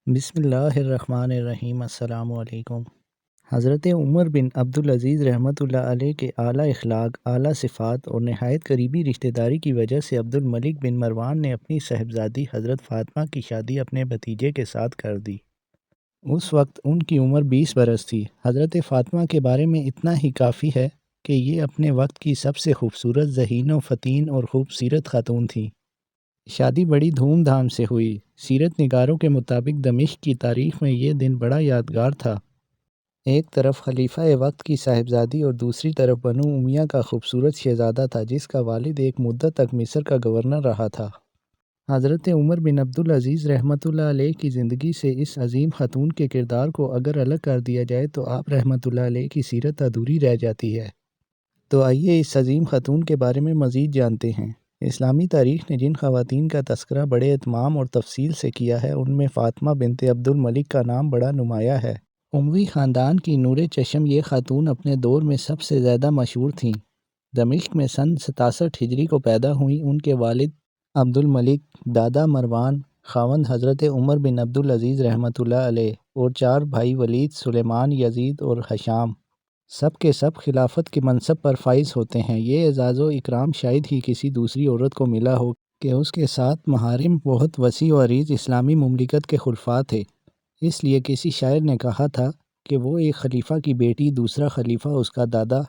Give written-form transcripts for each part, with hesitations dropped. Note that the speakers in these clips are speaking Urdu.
بسم اللہ الرحمن الرحیم۔ السلام علیکم۔ حضرت عمر بن عبدالعزیز رحمۃ اللہ علیہ کے اعلیٰ اخلاق، اعلیٰ صفات اور نہایت قریبی رشتہ داری کی وجہ سے عبد الملک بن مروان نے اپنی صاحبزادی حضرت فاطمہ کی شادی اپنے بھتیجے کے ساتھ کر دی۔ اس وقت ان کی عمر 20 برس تھی۔ حضرت فاطمہ کے بارے میں اتنا ہی کافی ہے کہ یہ اپنے وقت کی سب سے خوبصورت، ذہین و فتین اور خوبصورت خاتون تھیں۔ شادی بڑی دھوم دھام سے ہوئی۔ سیرت نگاروں کے مطابق دمشق کی تاریخ میں یہ دن بڑا یادگار تھا۔ ایک طرف خلیفہ وقت کی صاحبزادی اور دوسری طرف بنو امیہ کا خوبصورت شہزادہ تھا جس کا والد ایک مدت تک مصر کا گورنر رہا تھا۔ حضرت عمر بن عبدالعزیز رحمۃ اللہ علیہ کی زندگی سے اس عظیم خاتون کے کردار کو اگر الگ کر دیا جائے تو آپ رحمۃ اللہ علیہ کی سیرت ادھوری رہ جاتی ہے۔ تو آئیے اس عظیم خاتون کے بارے میں مزید جانتے ہیں۔ اسلامی تاریخ نے جن خواتین کا تذکرہ بڑے اہتمام اور تفصیل سے کیا ہے ان میں فاطمہ بنت عبد الملک کا نام بڑا نمایاں ہے۔ اموی خاندان کی نور چشم یہ خاتون اپنے دور میں سب سے زیادہ مشہور تھیں۔ دمشق میں سن 67 ہجری کو پیدا ہوئیں۔ ان کے والد عبد الملک، دادا مروان، خاوند حضرت عمر بن عبدالعزیز رحمۃ اللہ علیہ، اور 4 بھائی ولید، سلیمان، یزید اور ہشام، سب کے سب خلافت کے منصب پر فائز ہوتے ہیں۔ یہ اعزاز و اکرام شاید ہی کسی دوسری عورت کو ملا ہو کہ اس کے ساتھ محارم بہت وسیع و عریض اسلامی مملکت کے خلفاء تھے۔ اس لیے کسی شاعر نے کہا تھا کہ وہ ایک خلیفہ کی بیٹی، دوسرا خلیفہ اس کا دادا،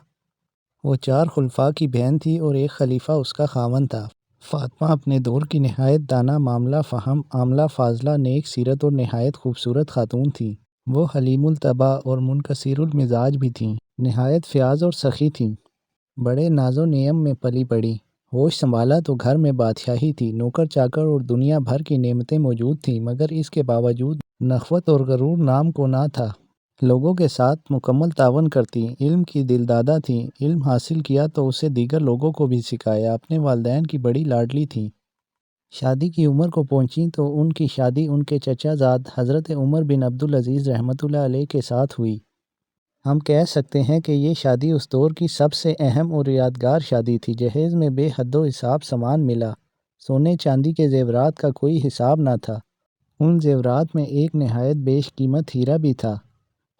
وہ 4 خلفاء کی بہن تھی اور ایک خلیفہ اس کا خاوند تھا۔ فاطمہ اپنے دور کی نہایت دانا، معاملہ فہم، عاملہ فاضلہ، نیک سیرت اور نہایت خوبصورت خاتون تھیں۔ وہ حلیم الطبع اور منکسر المزاج بھی تھیں۔ نہایت فیاض اور سخی تھیں۔ بڑے ناز و نعم میں پلی بڑھیں۔ ہوش سنبھالا تو گھر میں بادشاہی تھی۔ نوکر چاکر اور دنیا بھر کی نعمتیں موجود تھیں مگر اس کے باوجود نخوت اور غرور نام کو نہ تھا۔ لوگوں کے ساتھ مکمل تعاون کرتیں۔ علم کی دلدادہ تھیں۔ علم حاصل کیا تو اسے دیگر لوگوں کو بھی سکھایا۔ اپنے والدین کی بڑی لاڈلی تھیں۔ شادی کی عمر کو پہنچیں تو ان کی شادی ان کے چچا زاد حضرت عمر بن عبدالعزیز رحمۃ اللہ علیہ کے ساتھ ہوئی۔ ہم کہہ سکتے ہیں کہ یہ شادی اس دور کی سب سے اہم اور یادگار شادی تھی۔ جہیز میں بے حد و حساب سامان ملا۔ سونے چاندی کے زیورات کا کوئی حساب نہ تھا۔ ان زیورات میں ایک نہایت بیش قیمت ہیرا بھی تھا۔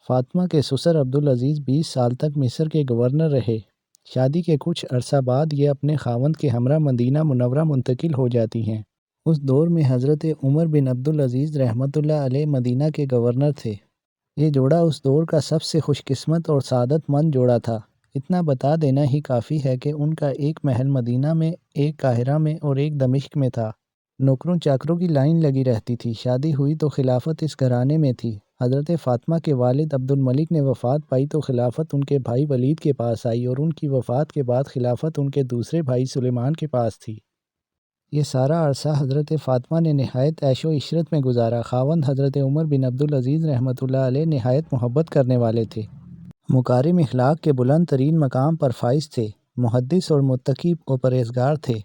فاطمہ کے سسر عبدالعزیز 20 سال تک مصر کے گورنر رہے۔ شادی کے کچھ عرصہ بعد یہ اپنے خاوند کے ہمراہ مدینہ منورہ منتقل ہو جاتی ہیں۔ اس دور میں حضرت عمر بن عبدالعزیز رحمۃ اللہ علیہ مدینہ کے گورنر تھے۔ یہ جوڑا اس دور کا سب سے خوش قسمت اور سعادت مند جوڑا تھا۔ اتنا بتا دینا ہی کافی ہے کہ ان کا ایک محل مدینہ میں، ایک قاہرہ میں اور ایک دمشق میں تھا۔ نوکروں چاکروں کی لائن لگی رہتی تھی۔ شادی ہوئی تو خلافت اس گھرانے میں تھی۔ حضرت فاطمہ کے والد عبد الملک نے وفات پائی تو خلافت ان کے بھائی ولید کے پاس آئی اور ان کی وفات کے بعد خلافت ان کے دوسرے بھائی سلیمان کے پاس تھی۔ یہ سارا عرصہ حضرت فاطمہ نے نہایت عیش و عشرت میں گزارا۔ خاوند حضرت عمر بن عبدالعزیز رحمۃ اللہ علیہ نہایت محبت کرنے والے تھے۔ مکارم اخلاق کے بلند ترین مقام پر فائز تھے۔ محدث اور متقی و پرہیزگار تھے۔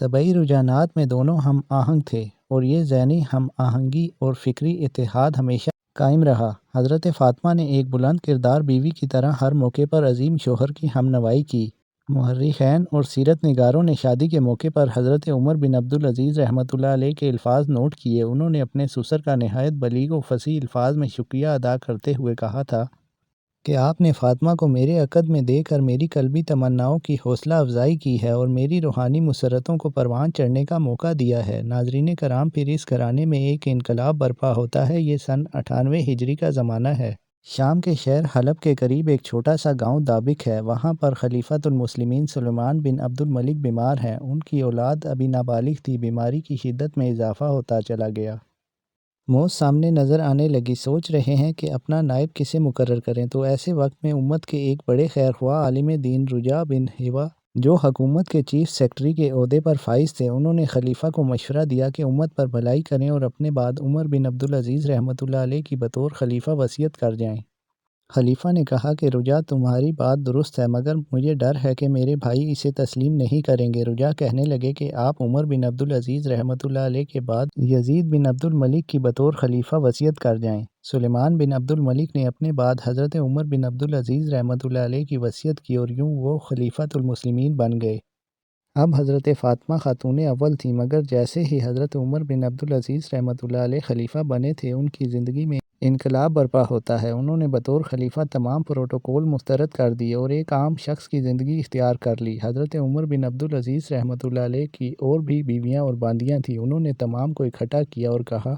طبعی رجحانات میں دونوں ہم آہنگ تھے اور یہ ذہنی ہم آہنگی اور فکری اتحاد ہمیشہ قائم رہا۔ حضرت فاطمہ نے ایک بلند کردار بیوی کی طرح ہر موقع پر عظیم شوہر کی ہمنوائی کی۔ مورخین اور سیرت نگاروں نے شادی کے موقع پر حضرت عمر بن عبدالعزیز رحمۃ اللہ علیہ کے الفاظ نوٹ کیے۔ انہوں نے اپنے سسر کا نہایت بلیغ و فصیح الفاظ میں شکریہ ادا کرتے ہوئے کہا تھا کہ آپ نے فاطمہ کو میرے عقد میں دے کر میری قلبی تمناؤں کی حوصلہ افزائی کی ہے اور میری روحانی مسرتوں کو پروان چڑھنے کا موقع دیا ہے۔ ناظرین کرام، پھر اس گھرانے میں ایک انقلاب برپا ہوتا ہے۔ یہ سن 98 ہجری کا زمانہ ہے۔ شام کے شہر حلب کے قریب ایک چھوٹا سا گاؤں دابق ہے۔ وہاں پر خلیفۃ المسلمین سلیمان بن عبد الملک بیمار ہیں۔ ان کی اولاد ابھی نابالغ تھی۔ بیماری کی شدت میں اضافہ ہوتا چلا گیا۔ موت سامنے نظر آنے لگی۔ سوچ رہے ہیں کہ اپنا نائب کسے مقرر کریں تو ایسے وقت میں امت کے ایک بڑے خیرخواہ عالم دین رجا بن ہیوا، جو حکومت کے چیف سیکرٹری کے عہدے پر فائز تھے، انہوں نے خلیفہ کو مشورہ دیا کہ امت پر بھلائی کریں اور اپنے بعد عمر بن عبدالعزیز رحمۃ اللہ علیہ کی بطور خلیفہ وصیت کر جائیں۔ خلیفہ نے کہا کہ رجا، تمہاری بات درست ہے مگر مجھے ڈر ہے کہ میرے بھائی اسے تسلیم نہیں کریں گے۔ رجا کہنے لگے کہ آپ عمر بن عبدالعزیز رحمۃ اللہ علیہ کے بعد یزید بن عبد الملک کی بطور خلیفہ وصیت کر جائیں۔ سلیمان بن عبد الملک نے اپنے بعد حضرت عمر بن عبدالعزیز رحمۃ اللہ علیہ کی وصیت کی اور یوں وہ خلیفۃ المسلمین بن گئے۔ اب حضرت فاطمہ خاتون اول تھیں، مگر جیسے ہی حضرت عمر بن عبدالعزیز رحمۃ اللہ علیہ خلیفہ بنے تھے ان کی زندگی میں انقلاب برپا ہوتا ہے۔ انہوں نے بطور خلیفہ تمام پروٹوکول مسترد کر دیے اور ایک عام شخص کی زندگی اختیار کر لی۔ حضرت عمر بن عبدالعزیز رحمۃ اللہ علیہ کی اور بھی بیویاں اور باندیاں تھیں۔ انہوں نے تمام کو اکٹھا کیا اور کہا،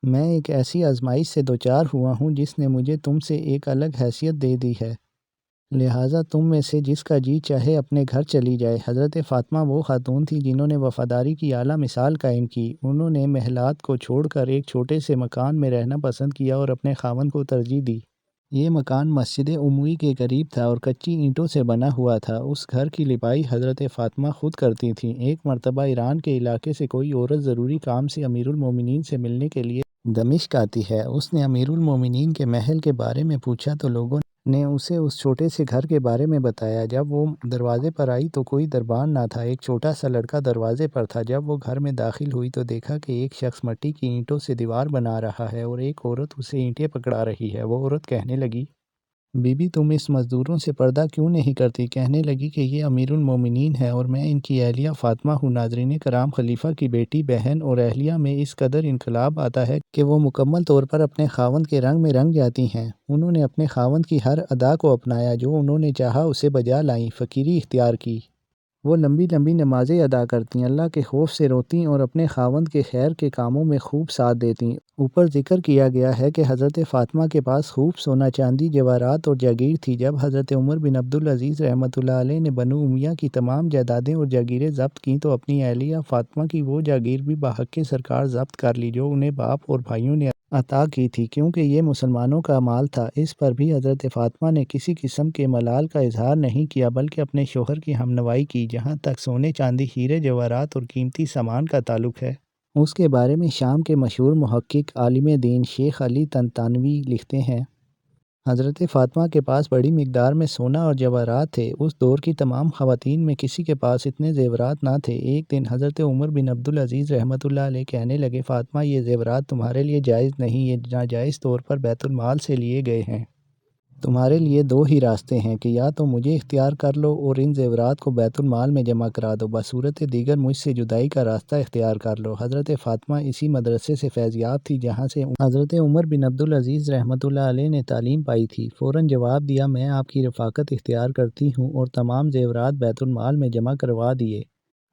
میں ایک ایسی آزمائش سے دوچار ہوا ہوں جس نے مجھے تم سے ایک الگ حیثیت دے دی ہے، لہٰذا تم میں سے جس کا جی چاہے اپنے گھر چلی جائے۔ حضرت فاطمہ وہ خاتون تھی جنہوں نے وفاداری کی اعلیٰ مثال قائم کی۔ انہوں نے محلات کو چھوڑ کر ایک چھوٹے سے مکان میں رہنا پسند کیا اور اپنے خاوند کو ترجیح دی۔ یہ مکان مسجد اموی کے قریب تھا اور کچی اینٹوں سے بنا ہوا تھا۔ اس گھر کی لپائی حضرت فاطمہ خود کرتی تھیں۔ ایک مرتبہ ایران کے علاقے سے کوئی عورت ضروری کام سے امیر المومنین سے ملنے کے لیے دمشق آتی ہے۔ اس نے امیر المومنین کے محل کے بارے میں پوچھا تو لوگوں نے اسے اس چھوٹے سے گھر کے بارے میں بتایا۔ جب وہ دروازے پر آئی تو کوئی دربان نہ تھا، ایک چھوٹا سا لڑکا دروازے پر تھا۔ جب وہ گھر میں داخل ہوئی تو دیکھا کہ ایک شخص مٹی کی اینٹوں سے دیوار بنا رہا ہے اور ایک عورت اسے اینٹیں پکڑا رہی ہے۔ وہ عورت کہنے لگی، بی بی تم اس مزدوروں سے پردہ کیوں نہیں کرتی؟ کہنے لگی کہ یہ امیر المومنین ہے اور میں ان کی اہلیہ فاطمہ ہوں۔ ناظرین کرام، خلیفہ کی بیٹی، بہن اور اہلیہ میں اس قدر انقلاب آتا ہے کہ وہ مکمل طور پر اپنے خاوند کے رنگ میں رنگ جاتی ہیں۔ انہوں نے اپنے خاوند کی ہر ادا کو اپنایا، جو انہوں نے چاہا اسے بجا لائیں، فقیری اختیار کی۔ وہ لمبی لمبی نمازیں ادا کرتیں، اللہ کے خوف سے روتیں اور اپنے خاوند کے خیر کے کاموں میں خوب ساتھ دیتیں۔ اوپر ذکر کیا گیا ہے کہ حضرت فاطمہ کے پاس خوب سونا چاندی، جواہرات اور جاگیر تھی۔ جب حضرت عمر بن عبدالعزیز رحمۃ اللہ علیہ نے بنو امیہ کی تمام جائیدادیں اور جاگیریں ضبط کیں تو اپنی اہلیہ فاطمہ کی وہ جاگیر بھی بحق سرکار ضبط کر لی جو انہیں باپ اور بھائیوں نے عطا کی تھی، کیونکہ یہ مسلمانوں کا مال تھا۔ اس پر بھی حضرت فاطمہ نے کسی قسم کے ملال کا اظہار نہیں کیا، بلکہ اپنے شوہر کی ہمنوائی کی۔ جہاں تک سونے چاندی، ہیرے جواہرات اور قیمتی سامان کا تعلق ہے، اس کے بارے میں شام کے مشہور محقق عالم دین شیخ علی طنطاوی لکھتے ہیں، حضرت فاطمہ کے پاس بڑی مقدار میں سونا اور جواہرات تھے۔ اس دور کی تمام خواتین میں کسی کے پاس اتنے زیورات نہ تھے۔ ایک دن حضرت عمر بن عبدالعزیز رحمۃ اللہ علیہ کہنے لگے، فاطمہ یہ زیورات تمہارے لیے جائز نہیں، یہ ناجائز طور پر بیت المال سے لیے گئے ہیں۔ تمہارے لیے دو ہی راستے ہیں کہ یا تو مجھے اختیار کر لو اور ان زیورات کو بیت المال میں جمع کرا دو، بصورت دیگر مجھ سے جدائی کا راستہ اختیار کر لو۔ حضرت فاطمہ اسی مدرسے سے فیض یاب تھی جہاں سے حضرت عمر بن عبدالعزیز رحمۃ اللہ علیہ نے تعلیم پائی تھی۔ فوراً جواب دیا، میں آپ کی رفاقت اختیار کرتی ہوں، اور تمام زیورات بیت المال میں جمع کروا دیے۔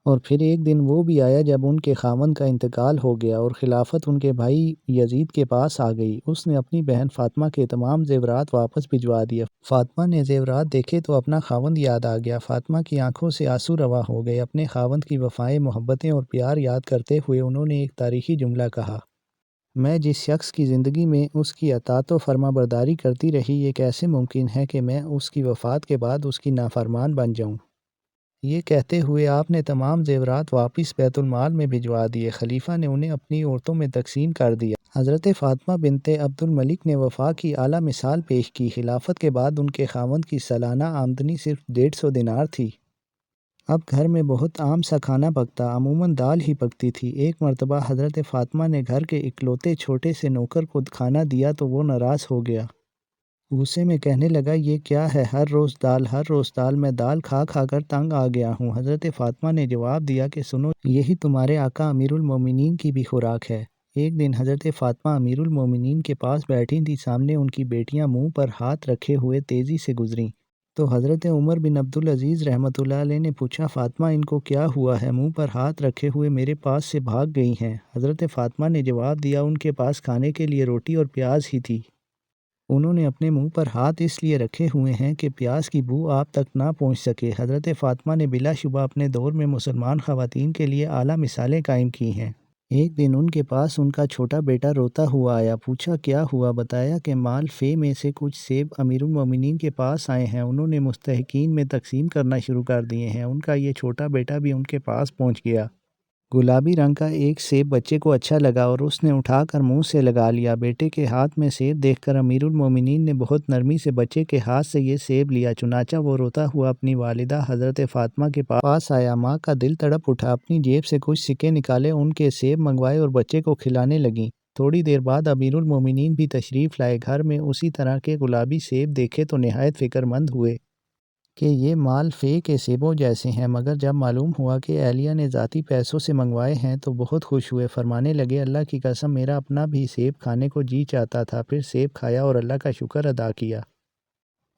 اور پھر ایک دن وہ بھی آیا جب ان کے خاوند کا انتقال ہو گیا اور خلافت ان کے بھائی یزید کے پاس آ گئی۔ اس نے اپنی بہن فاطمہ کے تمام زیورات واپس بھجوا دیے۔ فاطمہ نے زیورات دیکھے تو اپنا خاوند یاد آ گیا۔ فاطمہ کی آنکھوں سے آنسو رواں ہو گئے۔ اپنے خاوند کی وفائیں، محبتیں اور پیار یاد کرتے ہوئے انہوں نے ایک تاریخی جملہ کہا، میں جس شخص کی زندگی میں اس کی اطاعت و فرما برداری کرتی رہی، یہ کیسے ممکن ہے کہ میں اس کی وفات کے بعد اس کی نافرمان بن جاؤں؟ یہ کہتے ہوئے آپ نے تمام زیورات واپس بیت المال میں بھجوا دیے۔ خلیفہ نے انہیں اپنی عورتوں میں تقسیم کر دیا۔ حضرت فاطمہ بنت عبد الملک نے وفا کی اعلیٰ مثال پیش کی۔ خلافت کے بعد ان کے خاوند کی سالانہ آمدنی صرف 150 دینار تھی۔ اب گھر میں بہت عام سا کھانا پکتا، عموماً دال ہی پکتی تھی۔ ایک مرتبہ حضرت فاطمہ نے گھر کے اکلوتے چھوٹے سے نوکر کو کھانا دیا تو وہ ناراض ہو گیا۔ غصے میں کہنے لگا، یہ کیا ہے، ہر روز دال، ہر روز دال، میں دال کھا کھا کر تنگ آ گیا ہوں۔ حضرت فاطمہ نے جواب دیا کہ سنو، یہی تمہارے آقا امیر المومنین کی بھی خوراک ہے۔ ایک دن حضرت فاطمہ امیر المومنین کے پاس بیٹھی تھیں، سامنے ان کی بیٹیاں منہ پر ہاتھ رکھے ہوئے تیزی سے گزریں تو حضرت عمر بن عبدالعزیز رحمۃ اللہ علیہ نے پوچھا، فاطمہ ان کو کیا ہوا ہے، منہ پر ہاتھ رکھے ہوئے میرے پاس سے بھاگ گئی ہیں؟ حضرت فاطمہ نے جواب دیا، ان کے پاس کھانے کے لیے روٹی اور پیاز ہی تھی۔ انہوں نے اپنے منہ پر ہاتھ اس لیے رکھے ہوئے ہیں کہ پیاز کی بو آپ تک نہ پہنچ سکے۔ حضرت فاطمہ نے بلا شبہ اپنے دور میں مسلمان خواتین کے لیے اعلیٰ مثالیں قائم کی ہیں۔ ایک دن ان کے پاس ان کا چھوٹا بیٹا روتا ہوا آیا۔ پوچھا کیا ہوا؟ بتایا کہ مال فے میں سے کچھ سیب امیر المومنین کے پاس آئے ہیں، انہوں نے مستحقین میں تقسیم کرنا شروع کر دیے ہیں۔ ان کا یہ چھوٹا بیٹا بھی ان کے پاس پہنچ گیا۔ گلابی رنگ کا ایک سیب بچے کو اچھا لگا اور اس نے اٹھا کر منہ سے لگا لیا۔ بیٹے کے ہاتھ میں سیب دیکھ کر امیر المومنین نے بہت نرمی سے بچے کے ہاتھ سے یہ سیب لیا، چنانچہ وہ روتا ہوا اپنی والدہ حضرت فاطمہ کے پاس آیا۔ ماں کا دل تڑپ اٹھا، اپنی جیب سے کچھ سکے نکالے، ان کے سیب منگوائے اور بچے کو کھلانے لگیں۔ تھوڑی دیر بعد امیر المومنین بھی تشریف لائے۔ گھر میں اسی طرح کے گلابی سیب دیکھے تو نہایت فکر مند ہوئے۔ کہ یہ مال فے کے سیبوں جیسے ہیں، مگر جب معلوم ہوا کہ اہلیہ نے ذاتی پیسوں سے منگوائے ہیں تو بہت خوش ہوئے، فرمانے لگے اللہ کی قسم میرا اپنا بھی سیب کھانے کو جی چاہتا تھا، پھر سیب کھایا اور اللہ کا شکر ادا کیا۔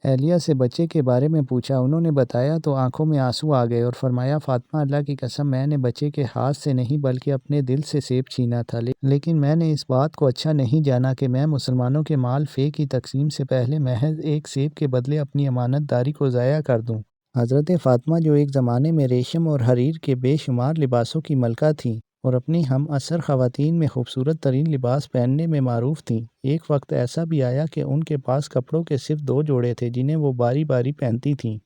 اہلیہ سے بچے کے بارے میں پوچھا، انہوں نے بتایا تو آنکھوں میں آنسو آ گئے اور فرمایا فاطمہ اللہ کی قسم میں نے بچے کے ہاتھ سے نہیں بلکہ اپنے دل سے سیب چھینا تھا، لیکن میں نے اس بات کو اچھا نہیں جانا کہ میں مسلمانوں کے مال فے کی تقسیم سے پہلے محض ایک سیب کے بدلے اپنی امانت داری کو ضائع کر دوں۔ حضرت فاطمہ جو ایک زمانے میں ریشم اور حریر کے بے شمار لباسوں کی ملکہ تھیں اور اپنی ہم عصر خواتین میں خوبصورت ترین لباس پہننے میں معروف تھیں، ایک وقت ایسا بھی آیا کہ ان کے پاس کپڑوں کے صرف 2 جوڑے تھے جنہیں وہ باری باری پہنتی تھیں۔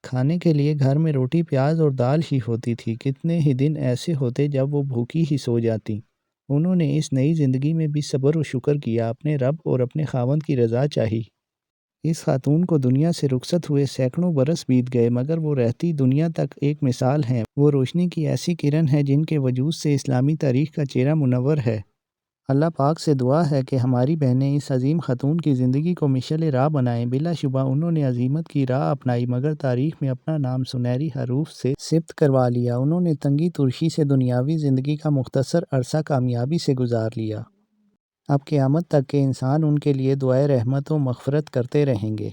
کھانے کے لیے گھر میں روٹی پیاز اور دال ہی ہوتی تھی، کتنے ہی دن ایسے ہوتے جب وہ بھوکی ہی سو جاتی۔ انہوں نے اس نئی زندگی میں بھی صبر و شکر کیا، اپنے رب اور اپنے خاوند کی رضا چاہی۔ اس خاتون کو دنیا سے رخصت ہوئے سینکڑوں برس بیت گئے، مگر وہ رہتی دنیا تک ایک مثال ہیں، وہ روشنی کی ایسی کرن ہے جن کے وجود سے اسلامی تاریخ کا چہرہ منور ہے۔ اللہ پاک سے دعا ہے کہ ہماری بہنیں اس عظیم خاتون کی زندگی کو مشعل راہ بنائیں۔ بلا شبہ انہوں نے عظیمت کی راہ اپنائی، مگر تاریخ میں اپنا نام سنہری حروف سے ثبت کروا لیا۔ انہوں نے تنگی ترشی سے دنیاوی زندگی کا مختصر عرصہ کامیابی سے گزار لیا۔ اب قیامت تک کے انسان ان کے لیے دعائے رحمت و مغفرت کرتے رہیں گے۔